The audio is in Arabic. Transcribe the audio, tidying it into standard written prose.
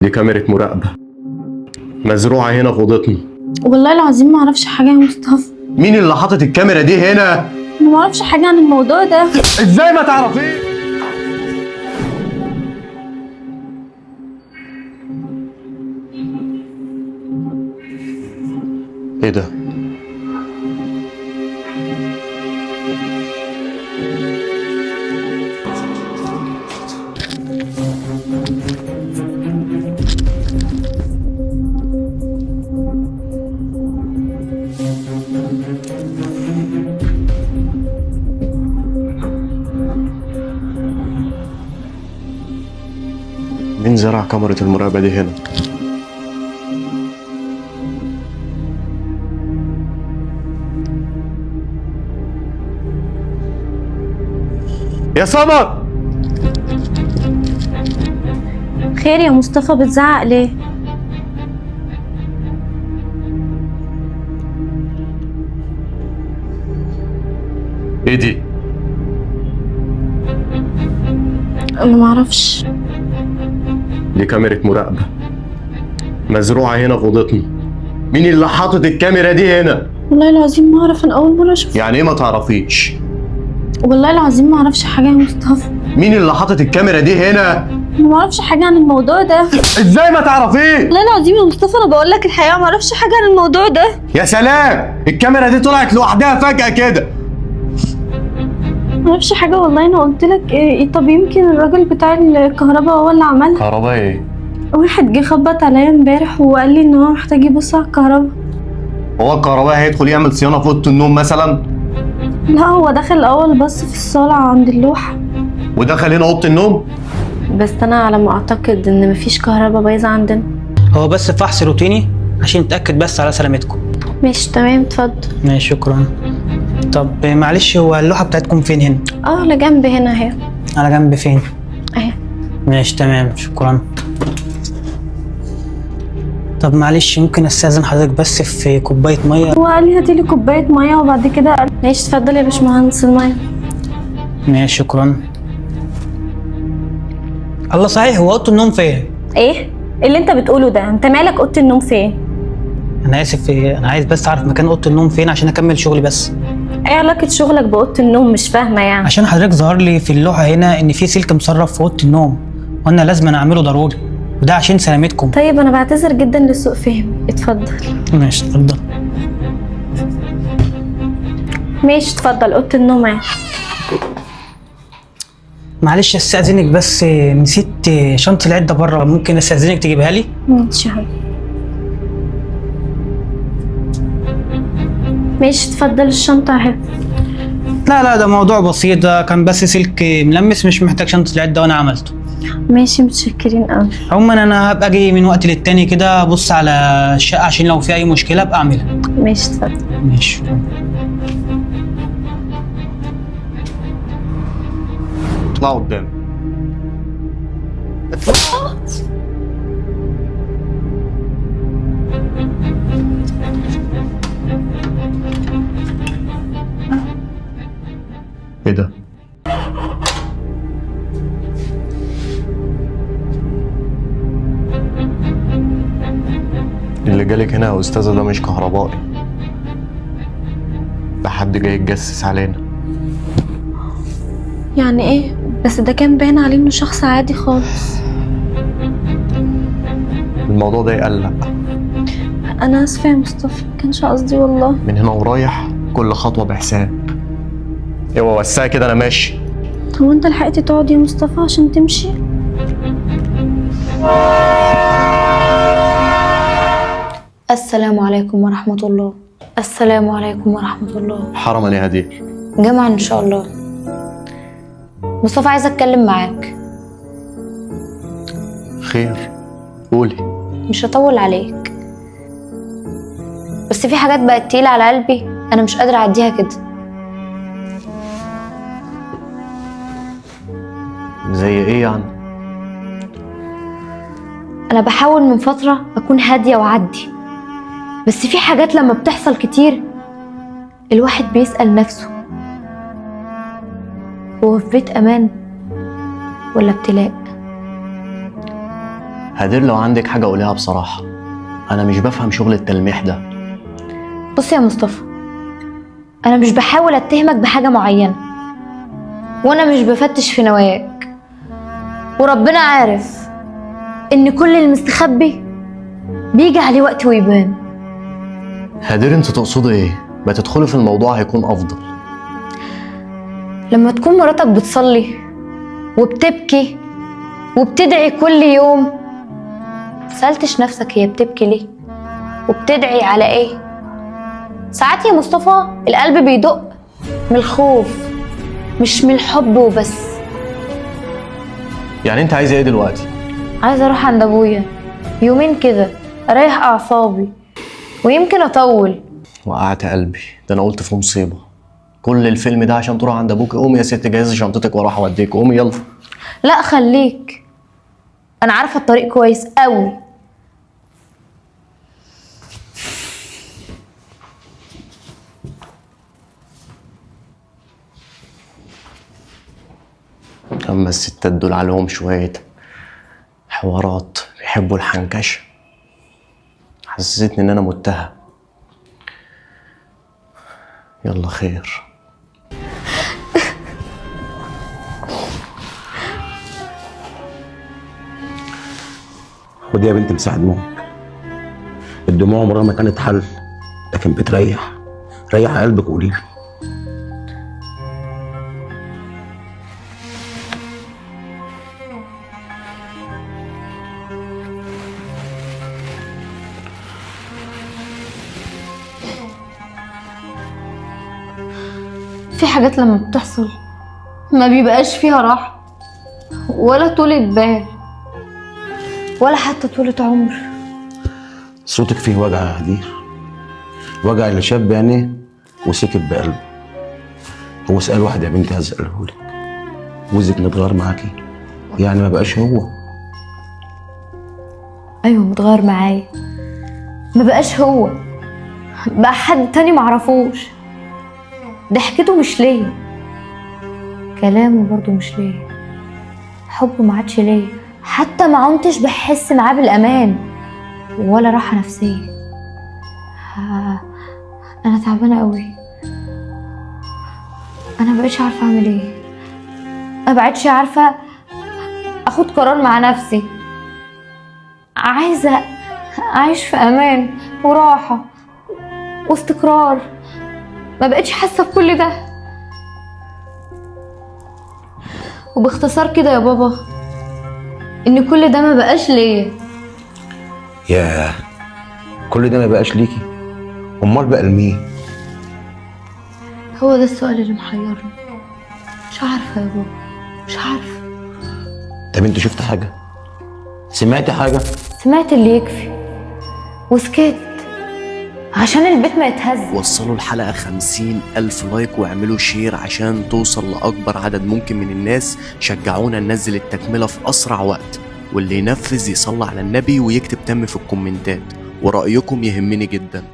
دي كاميرا مراقبة مزروعة هنا في أوضتنا. والله العظيم ما اعرفش حاجه يا مصطفى. مين اللي حاطط الكاميرا دي هنا؟ انا ما اعرفش حاجه عن الموضوع ده. ازاي ما تعرفيش؟ ايه ده؟ مين زرع كاميرا المراقبة دي هنا؟ يا سمر! خير يا مصطفى، بتزعق ليه؟ ايه دي؟ انا ما اعرفش. دي كاميرا مراقبة مزروعة هنا في أوضتنا. مين اللي حاطط الكاميرا دي هنا؟ والله العظيم ما اعرف، انا اول مره اشوف. يعني ايه ما تعرفيش؟ والله العظيم ما اعرفش حاجه يا مصطفى. مين اللي حاطط الكاميرا دي هنا؟ انا ما اعرفش حاجه عن الموضوع ده. ازاي ما تعرفيش؟ والله العظيم يا مصطفى انا بقول لك الحقيقه، ما اعرفش حاجه عن الموضوع ده. يا سلام! الكاميرا دي طلعت لوحدها فجأة كده. ما اعرفش حاجه والله. انا قلت لك إيه، طب يمكن الراجل بتاع الكهرباء هو اللي عملها. كهرباء ايه؟ واحد جه خبط عليا امبارح وقال لي ان هو محتاج يبص على الكهرباء. هو الكهرباء هيدخل يعمل صيانة في أوضة النوم مثلا؟ لا، هو دخل الاول بص في الصاله عند اللوحه، ودخل هنا أوضة النوم؟ بس انا على ما اعتقد ان مفيش كهرباء بايظه عندنا. هو بس فحص روتيني عشان نتأكد بس على سلامتكم. ماشي تمام، اتفضل. ماشي شكرا. طب معلش، هو اللوحة بتاعتكم فين هنا؟ على جنب هنا اهي. على جنب فين؟ اهي. ماشي تمام شكرا. طب معلش، ممكن استاذن حضرتك بس في كوباية مية؟ هو قال لي هاتيلي كوبايه ميه وبعد كده قال ماشي اتفضل يا باشمهندس الميه. ماشي شكرا. الله صحيح، هو اوضه النوم فين؟ ايه اللي انت بتقوله ده؟ انت مالك؟ اوضه النوم فين؟ انا اسف، انا عايز بس اعرف مكان اوضه النوم فين عشان اكمل شغلي بس. ايه علاقه شغلك باوضه النوم؟ مش فاهمه يعني. عشان حضرتك ظهر لي في اللوحة هنا ان في سلك مسرب في اوضه النوم، وانا لازم اعمله ضروري، وده عشان سلامتكم. طيب انا بعتذر جدا لسوء فهم، اتفضل. ماشي اتفضل. ماشي اتفضل، اوضه النوم اهي. معلش استاذنك بس نسيت شنطه العده بره، ممكن استاذنك تجيبها لي؟ ماشي يا حبيبي. ماشي اتفضل، الشنطه اهي. لا ده موضوع بسيط، ده كان بس سلك ملمس، مش محتاج شنطه العده وانا عملته. ماشي متشكرين قوي. عموما انا هبقى اجي من وقت للتاني كده ابص على الشقه عشان لو في اي مشكله ابقى اعملها. ماشي اتفضل. ماشي. اطلع قدام. اطلع. ايه ده؟ اللي جالك هنا يا استاذه ده مش كهربائي، ده حد جاي يتجسس علينا. يعني ايه؟ بس ده كان باين عليه انه شخص عادي خالص. الموضوع ده يقلق. انا اسفه يا مصطفى، كانش قصدي والله. من هنا ورايح كل خطوه بحساب. يابا وسعي كده، انا ماشي. هو انت لحقت تقعد يا مصطفى عشان تمشي؟ السلام عليكم ورحمة الله. السلام عليكم ورحمة الله. حرما يا هدير. جمعا إن شاء الله. مصطفى عايز أتكلم معاك. خير، قولي. مش هطول عليك، بس في حاجات بقت تقيلة على قلبي، أنا مش قادرة أعديها كده. زي ايه يعني؟ أنا بحاول من فترة أكون هادية وأعدي، بس في حاجات لما بتحصل كتير الواحد بيسأل نفسه، هو في بيت أمان ولا ابتلاء؟ هدير لو عندك حاجة قوليها بصراحة، أنا مش بفهم شغل التلميح ده. بص يا مصطفى، انا مش بحاول اتهمك بحاجه معينه، وانا مش بفتش في نواياك، وربنا عارف ان كل المستخبي بيجي عليه وقت ويبان. هدير انت تقصدي ايه؟ ما تدخلي في الموضوع هيكون أفضل. لما تكون مراتك بتصلي وبتبكي وبتدعي كل يوم، سألتش نفسك هي بتبكي ليه وبتدعي على ايه؟ ساعات يا مصطفى القلب بيدق من الخوف مش من الحب وبس. يعني انت عايزة ايه دلوقتي؟ عايزه اروح عند ابويا يومين كده اريح اعصابي، ويمكن اطول. وقعت قلبي، ده انا قلت في مصيبة. كل الفيلم ده عشان تروح عند ابوك؟ قومي يا ست جهزي شنطتك واروح اوديك، قومي يلا. لا خليك، انا عارفه الطريق كويس قوي. اما الستات دول عليهم شوية حوارات، بيحبوا الحنكشة. حسستني ان انا متهم. يلا خير. خدي يا بنتي مساحة دموعك. الدموع عمرها ما كانت حل، لكن بتريح. ريح قلبك وقولي لي. في حاجات لما بتحصل ما بيبقاش فيها راحة ولا طولة بال ولا حتى طولة عمر. صوتك فيه وجع يا هدير، وجع اللي شاب بعينيه وسكت بقلبه. هو سؤال واحد يا بنتي هسألهولك، جوزك متغير معاكي؟ يعني ما بقاش هو؟ ايوه متغير معايا، ما بقاش هو، بقى حد تاني معرفوش. ضحكته مش ليا، كلامه برضو مش ليا، حبه ما عادش ليا، حتى ما عدتش بحس معاه بالامان ولا راحه نفسيه. انا تعبانه قوي، انا مبقتش عارفه اعمل ايه، ما بقتش عارفه اخد قرار مع نفسي. عايزه اعيش في امان وراحه واستقرار، ما بقتش حاسه بكل ده. وباختصار كده يا بابا، ان كل ده ما بقاش ليا. ياه، كل ده ما بقاش ليكي؟ امال بقى لمين؟ هو ده السؤال اللي محيرني، مش عارفه يا بابا، مش عارفه. طب انت شفت حاجه؟ سمعتي حاجه؟ سمعت اللي يكفي وسكت عشان البيت ما يتهز. وصلوا الحلقة 50,000 لايك واعملوا شير عشان توصل لأكبر عدد ممكن من الناس. شجعونا ننزل التكملة في أسرع وقت، واللي ينفذ يصلي على النبي ويكتب تم في الكومنتات، ورأيكم يهمني جدا.